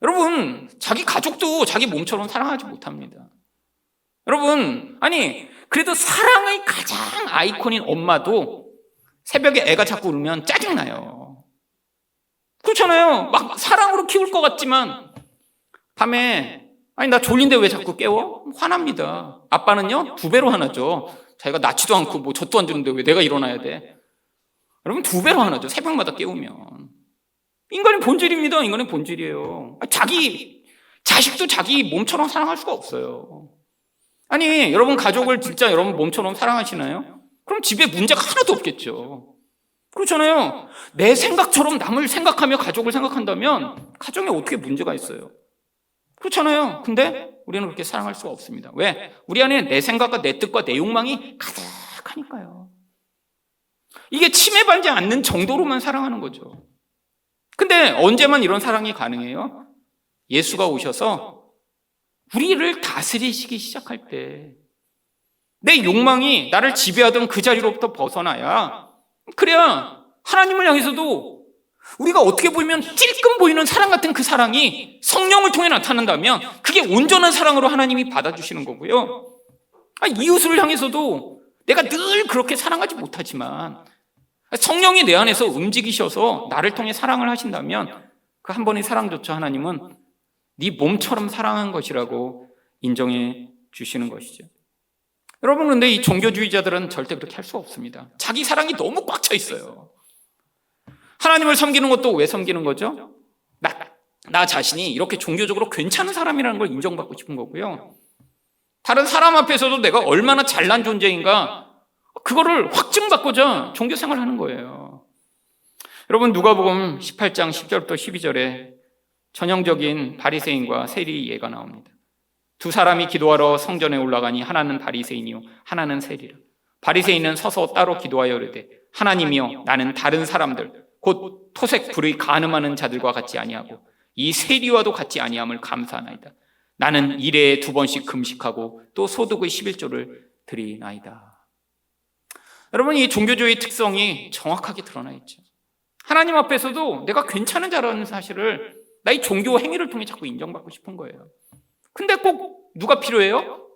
여러분, 자기 가족도 자기 몸처럼 사랑하지 못합니다. 여러분, 아니 그래도 사랑의 가장 아이콘인 엄마도 새벽에 애가 자꾸 울면 짜증나요. 그렇잖아요. 막 사랑으로 키울 것 같지만 밤에 아니 나 졸린데 왜 자꾸 깨워? 화납니다. 아빠는요 2배로 화나죠. 자기가 낳지도 않고 뭐 젖도 안 주는데 왜 내가 일어나야 돼? 여러분 2배로 화나죠. 새벽마다 깨우면. 인간의 본질입니다. 인간의 본질이에요. 자기 자식도 자기 몸처럼 사랑할 수가 없어요. 아니, 여러분 가족을 진짜 여러분 몸처럼 사랑하시나요? 그럼 집에 문제가 하나도 없겠죠. 그렇잖아요. 내 생각처럼 남을 생각하며 가족을 생각한다면 가정에 어떻게 문제가 있어요? 그렇잖아요. 근데 우리는 그렇게 사랑할 수가 없습니다. 왜? 우리 안에 내 생각과 내 뜻과 내 욕망이 가득하니까요. 이게 침해받지 않는 정도로만 사랑하는 거죠. 근데 언제만 이런 사랑이 가능해요? 예수가 오셔서 우리를 다스리시기 시작할 때, 내 욕망이 나를 지배하던 그 자리로부터 벗어나야, 그래야 하나님을 향해서도 우리가 어떻게 보면 찔끔 보이는 사랑 같은 그 사랑이 성령을 통해 나타난다면 그게 온전한 사랑으로 하나님이 받아주시는 거고요. 이웃을 향해서도 내가 늘 그렇게 사랑하지 못하지만 성령이 내 안에서 움직이셔서 나를 통해 사랑을 하신다면 그 한 번의 사랑조차 하나님은 네 몸처럼 사랑한 것이라고 인정해 주시는 것이죠. 여러분, 그런데 이 종교주의자들은 절대 그렇게 할 수 없습니다. 자기 사랑이 너무 꽉 차 있어요. 하나님을 섬기는 것도 왜 섬기는 거죠? 나 자신이 이렇게 종교적으로 괜찮은 사람이라는 걸 인정받고 싶은 거고요. 다른 사람 앞에서도 내가 얼마나 잘난 존재인가, 그거를 확증받고자 종교 생활을 하는 거예요. 여러분, 누가복음 18장 10절부터 12절에 전형적인 바리새인과 세리 예가 나옵니다. 두 사람이 기도하러 성전에 올라가니 하나는 바리새인이요 하나는 세리라. 바리새인은 서서 따로 기도하여 이르되 하나님이여, 나는 다른 사람들 곧 토색 불의 간음하는 자들과 같지 아니하고 이 세리와도 같지 아니함을 감사하나이다. 나는 일에 2번씩 금식하고 또 소득의 11조를 드리나이다. 여러분, 이 종교주의 특성이 정확하게 드러나 있죠. 하나님 앞에서도 내가 괜찮은 자라는 사실을 나의 종교 행위를 통해 자꾸 인정받고 싶은 거예요. 근데 꼭 누가 필요해요?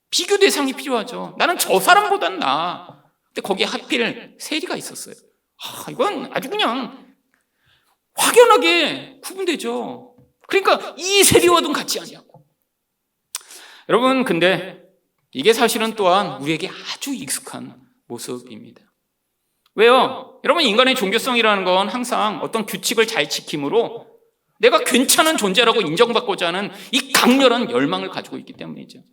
비교 대상이 필요하죠. 나는 저 사람보단 나아. 근데 거기에 하필 세리가 있었어요. 이건 아주 그냥 확연하게 구분되죠. 그러니까 이 세리와도 같지 않냐고. 여러분, 근데 이게 사실은 또한 우리에게 아주 익숙한 모습입니다. 왜요? 여러분, 인간의 종교성이라는 건 항상 어떤 규칙을 잘 지킴으로 내가 괜찮은 존재라고 인정받고자 하는 이 강렬한 열망을 가지고 있기 때문이죠.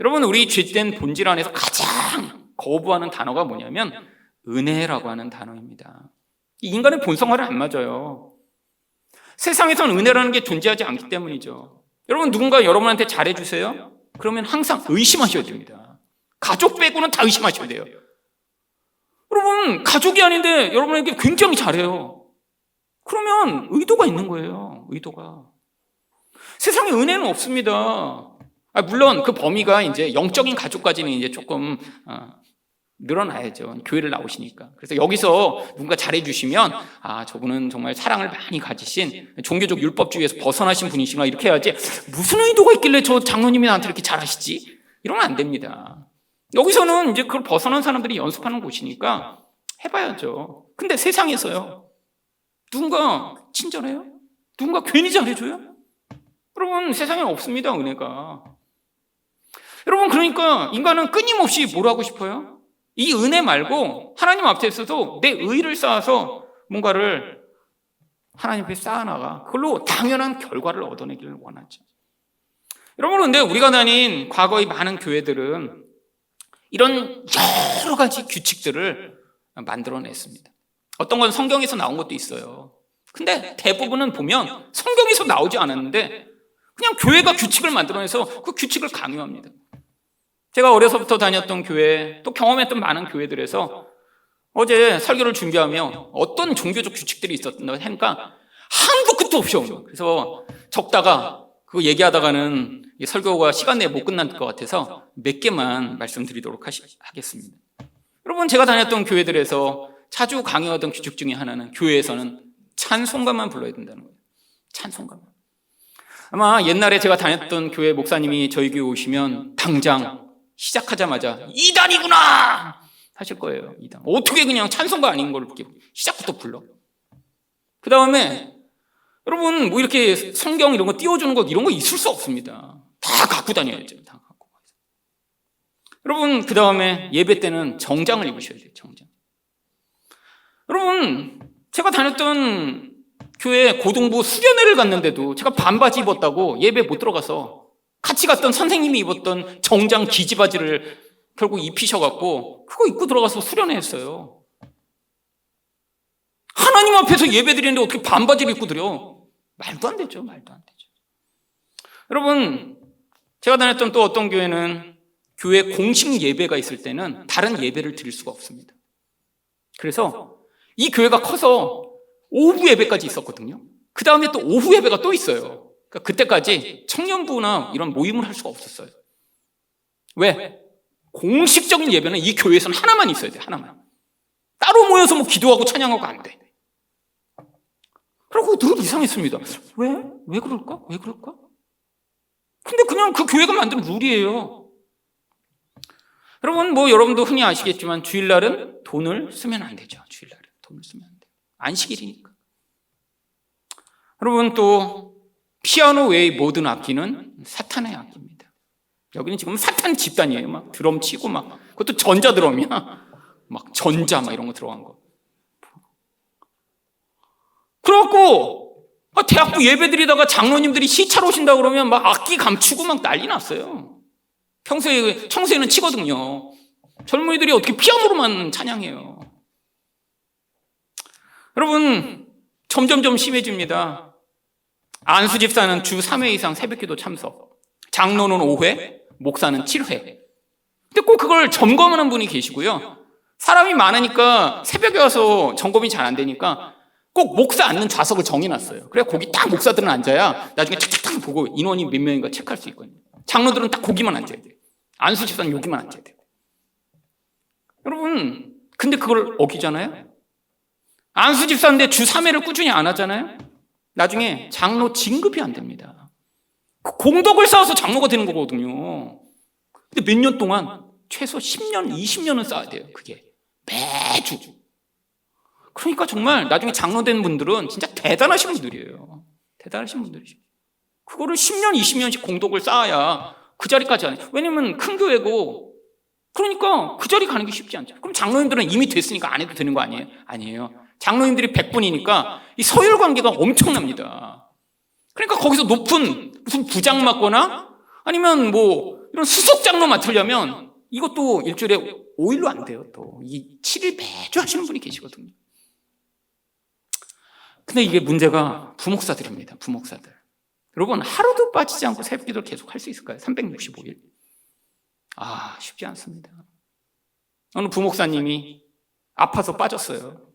여러분, 우리 죄된 본질 안에서 가장 거부하는 단어가 뭐냐면 은혜라고 하는 단어입니다. 이 인간의 본성과는 안 맞아요. 세상에서는 은혜라는 게 존재하지 않기 때문이죠. 여러분, 누군가 여러분한테 잘해주세요? 그러면 항상 의심하셔야 됩니다. 가족 빼고는 다 의심하셔야 돼요. 여러분, 가족이 아닌데 여러분에게 굉장히 잘해요. 그러면 의도가 있는 거예요. 의도가. 세상에 은혜는 없습니다. 물론 그 범위가 이제 영적인 가족까지는 이제 조금 늘어나야죠. 교회를 나오시니까. 그래서 여기서 누군가 잘해주시면 저분은 정말 사랑을 많이 가지신 종교적 율법주의에서 벗어나신 분이시구나 이렇게 해야지, 무슨 의도가 있길래 저 장로님이 나한테 이렇게 잘하시지? 이러면 안 됩니다. 여기서는 이제 그걸 벗어난 사람들이 연습하는 곳이니까 해봐야죠. 근데 세상에서요, 누군가 친절해요? 누군가 괜히 잘해줘요? 여러분, 세상에 없습니다, 은혜가. 여러분, 그러니까 인간은 끊임없이 뭘 하고 싶어요? 이 은혜 말고 하나님 앞에서도 내 의를 쌓아서 뭔가를 하나님 앞에 쌓아나가 그걸로 당연한 결과를 얻어내기를 원하죠. 여러분, 근데 우리가 다닌 과거의 많은 교회들은 이런 여러 가지 규칙들을 만들어냈습니다. 어떤 건 성경에서 나온 것도 있어요. 근데 대부분은 보면 성경에서 나오지 않았는데 그냥 교회가 규칙을 만들어내서 그 규칙을 강요합니다. 제가 어려서부터 다녔던 교회, 또 경험했던 많은 교회들에서 어제 설교를 준비하며 어떤 종교적 규칙들이 있었다고 하니까 한도 끝도 없이 오는 거예요. 그래서 적다가 그거 얘기하다가는 설교가 시간 내에 못 끝날 것 같아서 몇 개만 말씀드리도록 하겠습니다. 여러분, 제가 다녔던 교회들에서 자주 강요하던 규칙 중에 하나는 교회에서는 찬송가만 불러야 된다는 거예요. 찬송가만. 아마 옛날에 제가 다녔던 교회 목사님이 저희 교회 오시면 당장 시작하자마자 이단이구나 하실 거예요. 이단. 어떻게 그냥 찬송가 아닌 걸 이렇게 시작부터 불러? 그 다음에 여러분, 뭐 이렇게 성경 이런 거 띄워주는 거 이런 거 있을 수 없습니다. 다 갖고 다녀야죠. 다 갖고. 여러분, 그 다음에 예배 때는 정장을 입으셔야 돼요. 정장. 여러분, 제가 다녔던 교회 고등부 수련회를 갔는데도 제가 반바지 입었다고 예배 못 들어가서 같이 갔던 선생님이 입었던 정장 기지바지를 결국 입히셔갖고 그거 입고 들어가서 수련회 했어요. 하나님 앞에서 예배 드리는데 어떻게 반바지를 입고 드려? 말도 안 되죠. 말도 안 되죠. 여러분, 제가 다녔던 또 어떤 교회는 교회 공식 예배가 있을 때는 다른 예배를 드릴 수가 없습니다. 그래서 이 교회가 커서 오후 예배까지 있었거든요. 그 다음에 또 오후 예배가 또 있어요. 그러니까 그때까지 청년부나 이런 모임을 할 수가 없었어요. 왜? 공식적인 예배는 이 교회에서는 하나만 있어야 돼. 하나만. 따로 모여서 뭐 기도하고 찬양하고 안 돼. 그리고 늘 이상했습니다. 왜 그럴까? 왜 그럴까? 근데 그냥 그 교회가 만든 룰이에요. 여러분, 뭐 여러분도 흔히 아시겠지만 주일날은 돈을 쓰면 안 되죠. 주일날은 돈을 쓰면 안 돼요. 안식일이니까. 여러분, 또 피아노 외의 모든 악기는 사탄의 악기입니다. 여기는 지금 사탄 집단이에요. 막 드럼 치고 막 그것도 전자 드럼이야. 막 전자 막 이런 거 들어간 거. 그래갖고 대학부 예배 드리다가 장로님들이 시차로 오신다 그러면 막 악기 감추고 막 난리 났어요. 평소에 청소에는 치거든요. 젊은이들이 어떻게 피아노로만 찬양해요. 여러분, 점점점 심해집니다. 안수 집사는 주 3회 이상 새벽기도 참석, 장로는 5회, 목사는 7회. 근데 꼭 그걸 점검하는 분이 계시고요. 사람이 많으니까 새벽에 와서 점검이 잘 안 되니까 꼭 목사 앉는 좌석을 정해놨어요. 그래 거기 딱 목사들은 앉아야 나중에 착착착 보고 인원이 몇 명인가 체크할 수 있거든요. 장로들은 딱 거기만 앉아야 돼요. 안수 집사는 여기만 앉아야 돼요. 여러분, 근데 그걸 어기잖아요. 안수 집사인데 주 3회를 꾸준히 안 하잖아요. 나중에 장로 진급이 안 됩니다. 공덕을 쌓아서 장로가 되는 거거든요. 근데 몇 년 동안 최소 10년, 20년은 쌓아야 돼요. 그게 매주. 그러니까 정말 나중에 장로 된 분들은 진짜 대단하신 분들이에요. 대단하신 분들이죠. 그거를 10년, 20년씩 공덕을 쌓아야 그 자리까지 하네. 왜냐면 큰 교회고, 그러니까 그 자리 가는 게 쉽지 않죠. 그럼 장로님들은 이미 됐으니까 안 해도 되는 거 아니에요? 아니에요. 장로님들이 100분이니까 이 서열 관계가 엄청납니다. 그러니까 거기서 높은 무슨 부장 맡거나 아니면 뭐 이런 수석 장로 맡으려면 이것도 일주일에 5일로 안 돼요. 또 이 7일 매주 하시는 분이 계시거든요. 근데 이게 문제가 부목사들입니다. 부목사들. 여러분, 하루도 빠지지 않고 새벽기도를 계속 할 수 있을까요? 365일. 쉽지 않습니다. 어느 부목사님이 아파서 빠졌어요.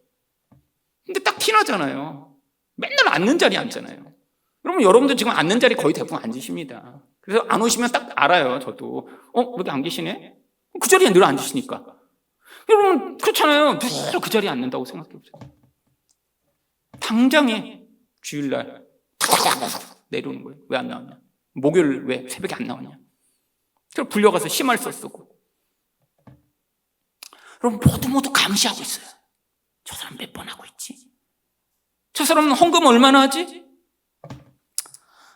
근데 딱 티나잖아요. 맨날 앉는 자리에 앉잖아요. 여러분, 여러분들 지금 앉는 자리 거의 대부분 앉으십니다. 그래서 안 오시면 딱 알아요. 저도 여기 안 계시네? 그 자리에 늘 앉으시니까. 여러분, 그렇잖아요. 늘 그 자리에 앉는다고 생각해보세요. 당장에 주일날 내려오는 거예요. 왜 안 나왔냐? 목요일 왜 새벽에 안 나왔냐? 그래서 불려가서 심할서 쓰고. 여러분, 모두 감시하고 있어요. 저 사람 몇 번 하고 있지? 저 사람은 헌금 얼마나 하지?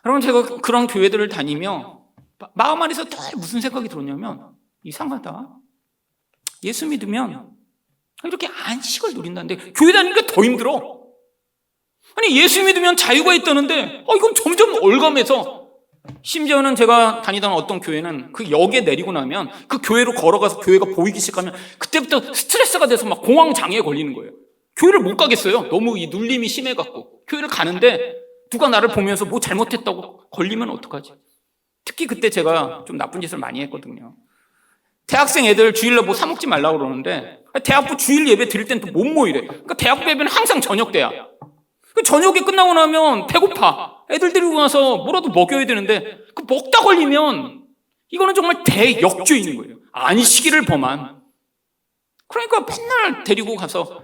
여러분, 제가 그런 교회들을 다니며 마음 안에서 늘 무슨 생각이 들었냐면, 이상하다. 예수 믿으면 이렇게 안식을 누린다는데 교회 다니니까 더 힘들어. 아니, 예수 믿으면 자유가 있다는데 이건 점점 올가매서, 심지어는 제가 다니던 어떤 교회는 그 역에 내리고 나면 그 교회로 걸어가서 교회가 보이기 시작하면 그때부터 스트레스가 돼서 막 공황장애에 걸리는 거예요. 교회를 못 가겠어요. 너무 이 눌림이 심해갖고. 교회를 가는데 누가 나를 보면서 뭐 잘못했다고 걸리면 어떡하지? 특히 그때 제가 좀 나쁜 짓을 많이 했거든요. 대학생 애들 주일날 뭐 사 먹지 말라고 그러는데 대학부 주일 예배 드릴 땐 또 못 모이래. 그러니까 대학부 예배는 항상 저녁 때야. 저녁에 끝나고 나면 배고파. 애들 데리고 가서 뭐라도 먹여야 되는데 그 먹다 걸리면 이거는 정말 대역죄인 거예요. 안식일을 범한. 그러니까 맨날 데리고 가서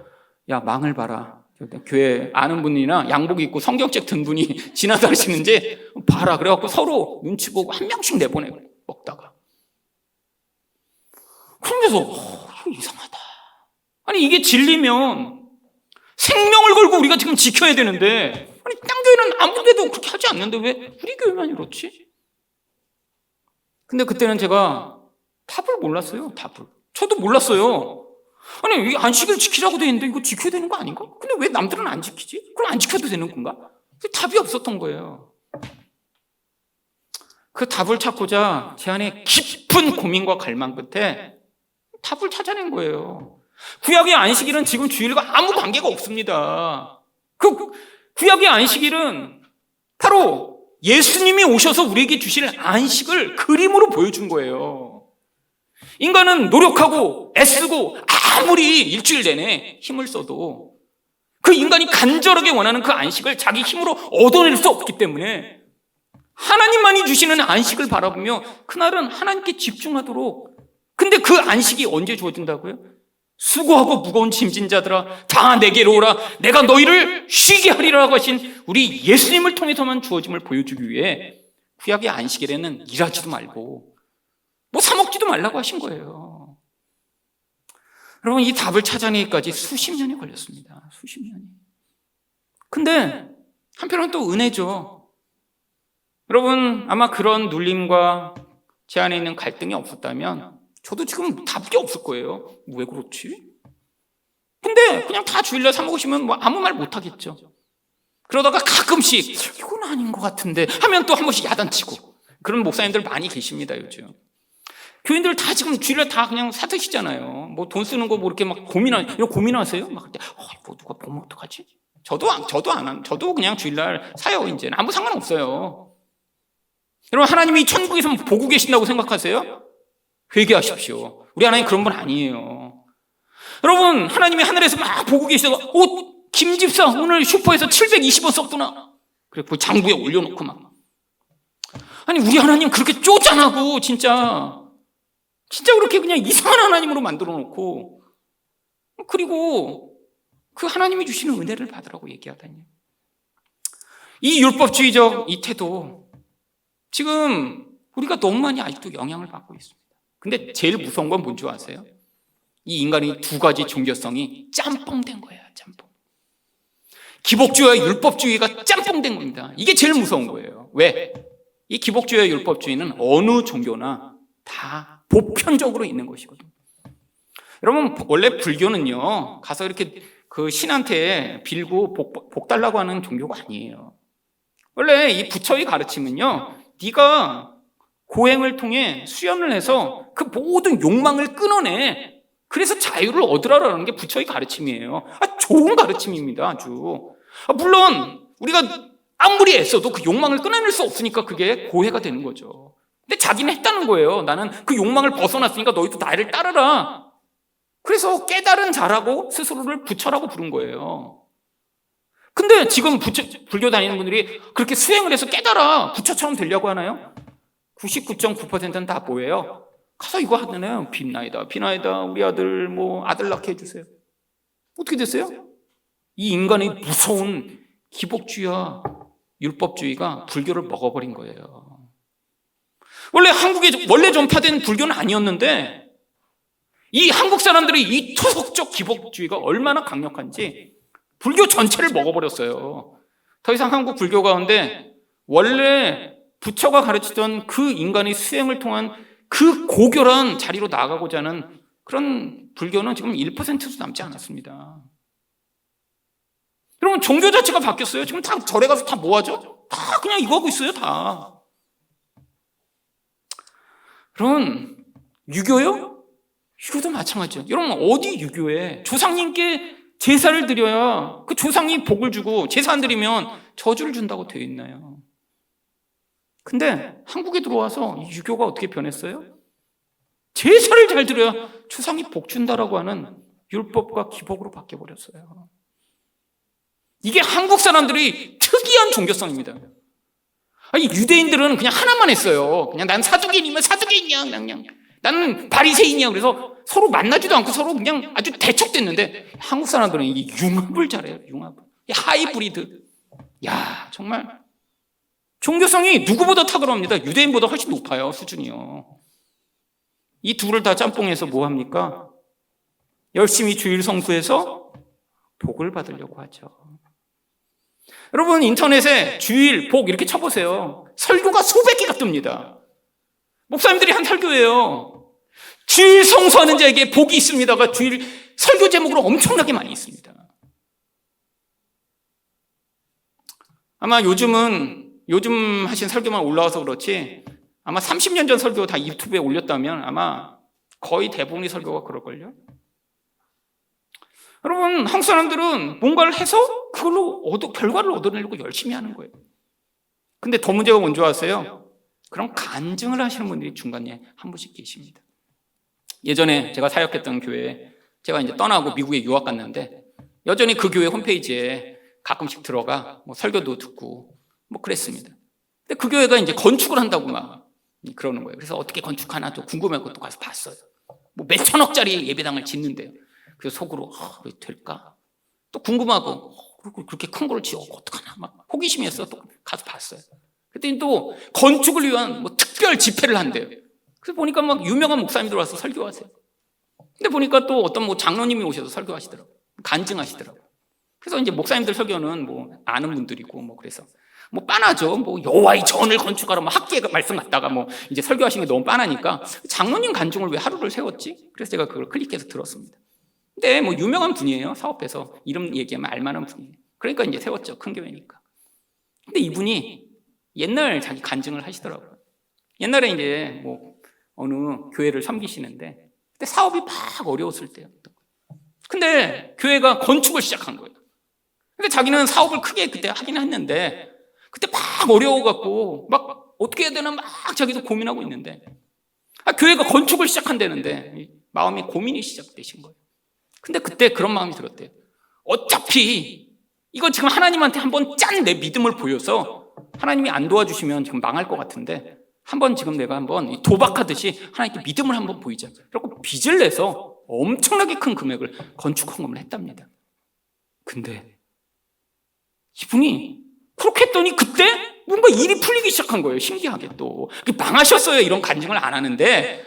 야, 망을 봐라. 교회 아는 분이나 양복 입고 성경책 든 분이 지나다니시는지 봐라. 그래갖고 서로 눈치 보고 한 명씩 내보내고 먹다가. 그러면서 이거 이상하다. 아니, 이게 진리면 생명을 걸고 우리가 지금 지켜야 되는데, 아니, 딴 교회는 아무 데도 그렇게 하지 않는데 왜 우리 교회만 이렇지? 근데 그때는 제가 답을 몰랐어요. 답을. 저도 몰랐어요. 아니, 이 안식일 지키라고 돼 있는데 이거 지켜야 되는 거 아닌가? 근데 왜 남들은 안 지키지? 그럼 안 지켜도 되는 건가? 답이 없었던 거예요. 그 답을 찾고자 제 안에 깊은 고민과 갈망 끝에 답을 찾아낸 거예요. 구약의 안식일은 지금 주일과 아무 관계가 없습니다. 그 구약의 안식일은 바로 예수님이 오셔서 우리에게 주실 안식을 그림으로 보여준 거예요. 인간은 노력하고 애쓰고 아무리 일주일 내내 힘을 써도 그 인간이 간절하게 원하는 그 안식을 자기 힘으로 얻어낼 수 없기 때문에 하나님만이 주시는 안식을 바라보며 그날은 하나님께 집중하도록. 근데 그 안식이 언제 주어진다고요? 수고하고 무거운 짐진 자들아 다 내게로 오라 내가 너희를 쉬게 하리라고 하신 우리 예수님을 통해서만 주어짐을 보여주기 위해 구약의 안식일에는 일하지도 말고 뭐 사 먹지도 말라고 하신 거예요. 여러분, 이 답을 찾아내기까지 수십 년이 걸렸습니다. 수십 년이. 근데 한편으로는 또 은혜죠. 여러분, 아마 그런 눌림과 제 안에 있는 갈등이 없었다면 저도 지금 답게 없을 거예요. 왜 그렇지? 근데 그냥 다 주일날 사 먹으시면 뭐 아무 말 못 하겠죠. 그러다가 가끔씩 이건 아닌 것 같은데 하면 또 한 번씩 야단치고 그런 목사님들 많이 계십니다, 요즘. 교인들 다 지금 주일날 다 그냥 사드시잖아요. 뭐 돈 쓰는 거 뭐 이렇게 막 이거 고민하세요? 막 그때 이거 누가 보면 어떡하지? 저도 그냥 주일날 사요. 이제는 아무 상관없어요. 여러분, 하나님이 천국에서 보고 계신다고 생각하세요? 회개하십시오. 우리 하나님 그런 분 아니에요. 여러분, 하나님이 하늘에서 막 보고 계시다가 김 집사 오늘 슈퍼에서 720원 썼구나. 그래 그 장부에 올려놓고 막. 아니, 우리 하나님 그렇게 쪼잔하고 진짜 그렇게 그냥 이상한 하나님으로 만들어 놓고 그리고 그 하나님이 주시는 은혜를 받으라고 얘기하다니요. 이 율법주의적 이 태도 지금 우리가 너무 많이 아직도 영향을 받고 있습니다. 근데 제일 무서운 건 뭔지 아세요? 이 인간의 두 가지 종교성이 짬뽕된 거예요. 짬뽕. 기복주의와 율법주의가 짬뽕된 겁니다. 이게 제일 무서운 거예요. 왜? 이 기복주의와 율법주의는 어느 종교나 다 보편적으로 있는 것이거든요. 여러분, 원래 불교는요 가서 이렇게 그 신한테 빌고 복 달라고 하는 종교가 아니에요. 원래 이 부처의 가르침은요, 네가 고행을 통해 수련을 해서 그 모든 욕망을 끊어내. 그래서 자유를 얻으라라는 게 부처의 가르침이에요. 좋은 가르침입니다, 아주. 물론 우리가 아무리 애써도 그 욕망을 끊어낼 수 없으니까 그게 고해가 되는 거죠. 근데 자기는 했다는 거예요. 나는 그 욕망을 벗어났으니까 너희도 나를 따르라. 그래서 깨달은 자라고 스스로를 부처라고 부른 거예요. 근데 지금 불교 다니는 분들이 그렇게 수행을 해서 깨달아 부처처럼 되려고 하나요? 99.9%는 다 뭐예요? 가서 이거 하잖아요. 빛나이다 우리 아들 아들 낳게 해주세요. 어떻게 됐어요? 이 인간의 무서운 기복주의와 율법주의가 불교를 먹어버린 거예요. 원래 전파된 불교는 아니었는데 이 한국 사람들이 이 토속적 기복주의가 얼마나 강력한지 불교 전체를 먹어버렸어요. 더 이상 한국 불교 가운데 원래 부처가 가르치던 그 인간의 수행을 통한 그 고결한 자리로 나아가고자 하는 그런 불교는 지금 1%도 남지 않았습니다. 여러분, 종교 자체가 바뀌었어요. 지금 다 절에 가서 다 뭐 하죠? 다 그냥 이거 하고 있어요, 다. 여러분, 유교요? 유교도 마찬가지죠. 여러분, 어디 유교에 조상님께 제사를 드려야 그 조상이 복을 주고 제사 안 드리면 저주를 준다고 되어 있나요? 근데 한국에 들어와서 유교가 어떻게 변했어요? 제사를 잘 드려야 조상이 복 준다라고 하는 율법과 기복으로 바뀌어버렸어요. 이게 한국 사람들이 특이한 종교성입니다. 유대인들은 그냥 하나만 했어요. 그냥 난 사두개인이면 사두개인이야. 그냥 나는 바리새인이야. 그래서 서로 만나지도 않고 서로 그냥 아주 대척됐는데 한국 사람들은 이 융합을 잘해요. 융합. 하이브리드. 야, 정말 종교성이 누구보다 탁월합니다. 유대인보다 훨씬 높아요, 수준이요. 이 둘을 다 짬뽕해서 뭐 합니까? 열심히 주일 성수해서 복을 받으려고 하죠. 여러분, 인터넷에 주일, 복 이렇게 쳐보세요. 설교가 수백 개가 뜹니다. 목사님들이 한 설교예요. 주일 성수하는 자에게 복이 있습니다가 주일 설교 제목으로 엄청나게 많이 있습니다. 아마 요즘 하신 설교만 올라와서 그렇지 아마 30년 전 설교 다 유튜브에 올렸다면 아마 거의 대부분의 설교가 그럴걸요. 여러분, 한국 사람들은 뭔가를 해서 그걸로 결과를 얻어내려고 열심히 하는 거예요. 근데 더 문제가 뭔지 아세요? 그런 간증을 하시는 분들이 중간에 한 분씩 계십니다. 예전에 제가 사역했던 교회에 제가 이제 떠나고 미국에 유학 갔는데 여전히 그 교회 홈페이지에 가끔씩 들어가 설교도 듣고 그랬습니다. 근데 그 교회가 이제 건축을 한다고 막 그러는 거예요. 그래서 어떻게 건축하나 또 궁금해서 또 가서 봤어요. 몇 천억짜리 예배당을 짓는데요. 그래서 속으로 될까? 또 궁금하고 그렇게 큰 걸 지어 어떡하나 막 호기심이 있어서 또 가서 봤어요. 그랬더니 또 건축을 위한 특별 집회를 한대요. 그래서 보니까 막 유명한 목사님들 와서 설교하세요. 근데 보니까 또 어떤 장로님이 오셔서 설교하시더라고요. 간증하시더라고요. 그래서 이제 목사님들 설교는 아는 분들이고 그래서 빤하죠. 여호와의 전을 건축하라 학기에 말씀 갖다가 이제 설교하시는 게 너무 빤하니까 장로님 간증을 왜 하루를 세웠지? 그래서 제가 그걸 클릭해서 들었습니다. 근데 유명한 분이에요. 사업해서 이름 얘기하면 알만한 분이에요. 그러니까 이제 세웠죠. 큰 교회니까. 근데 이분이 옛날 자기 간증을 하시더라고요. 옛날에 이제 어느 교회를 섬기시는데 그때 사업이 막 어려웠을 때였던 거예요. 근데 교회가 건축을 시작한 거예요. 근데 자기는 사업을 크게 그때 하긴 했는데 그때 막 어려워갖고 막 어떻게 해야 되나 막 자기도 고민하고 있는데 교회가 건축을 시작한다는데 마음이 고민이 시작되신 거예요. 근데 그때 그런 마음이 들었대요. 어차피 이건 지금 하나님한테 한번 짠 내 믿음을 보여서 하나님이 안 도와주시면 지금 망할 것 같은데 한번 지금 내가 한번 도박하듯이 하나님께 믿음을 한번 보이자. 그리고 빚을 내서 엄청나게 큰 금액을 건축 헌금을 했답니다. 근데 이분이 그렇게 했더니 그때 뭔가 일이 풀리기 시작한 거예요. 신기하게 또. 망하셨어요. 이런 간증을 안 하는데.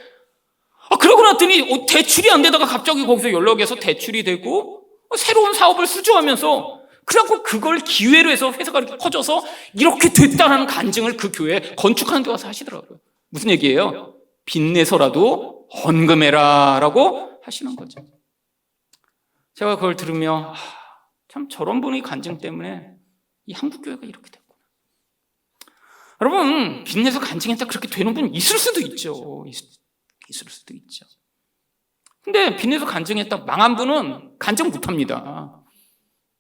그러고 났더니 대출이 안 되다가 갑자기 거기서 연락해서 대출이 되고 새로운 사업을 수주하면서 그래갖고 그걸 기회로 해서 회사가 이렇게 커져서 이렇게 됐다라는 간증을 그 교회에 건축하는 데 와서 하시더라고요. 무슨 얘기예요? 빚내서라도 헌금해라 라고 하시는 거죠. 제가 그걸 들으며 참 저런 분의 간증 때문에 이 한국교회가 이렇게 됐구나. 여러분, 빚내서 간증했다 그렇게 되는 분 있을 수도 있죠. 있을 수도 있죠. 근데 빚내서 간증했다 망한 분은 간증 못합니다.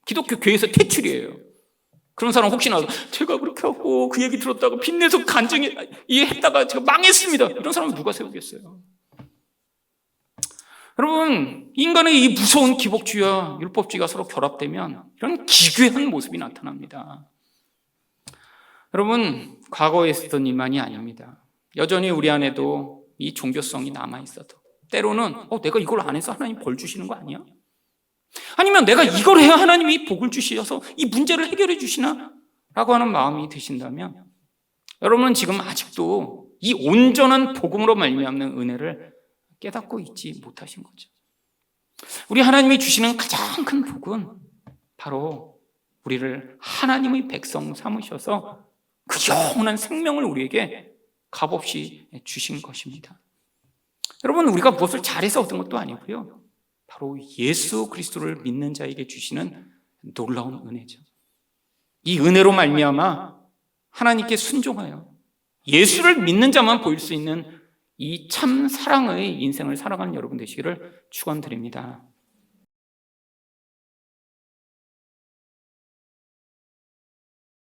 기독교 교회에서 퇴출이에요. 그런 사람 혹시나 제가 그렇게 하고 그 얘기 들었다가 빚내서 간증했다가 제가 망했습니다. 이런 사람은 누가 세우겠어요? 여러분, 인간의 이 무서운 기복주의와 율법주의가 서로 결합되면 이런 기괴한 모습이 나타납니다. 여러분, 과거에 있었던 일만이 아닙니다. 여전히 우리 안에도 이 종교성이 남아있어도 때로는 내가 이걸 안 해서 하나님 벌 주시는 거 아니야? 아니면 내가 이걸 해야 하나님이 복을 주셔서 이 문제를 해결해 주시나? 라고 하는 마음이 드신다면 여러분은 지금 아직도 이 온전한 복음으로 말미암는 은혜를 깨닫고 있지 못하신 거죠. 우리 하나님이 주시는 가장 큰 복은 바로 우리를 하나님의 백성 삼으셔서 그 영원한 생명을 우리에게 값없이 주신 것입니다. 여러분, 우리가 무엇을 잘해서 얻은 것도 아니고요. 바로 예수 그리스도를 믿는 자에게 주시는 놀라운 은혜죠. 이 은혜로 말미암아 하나님께 순종하여 예수를 믿는 자만 보일 수 있는 이 참 사랑의 인생을 살아가는 여러분 되시기를 축원드립니다.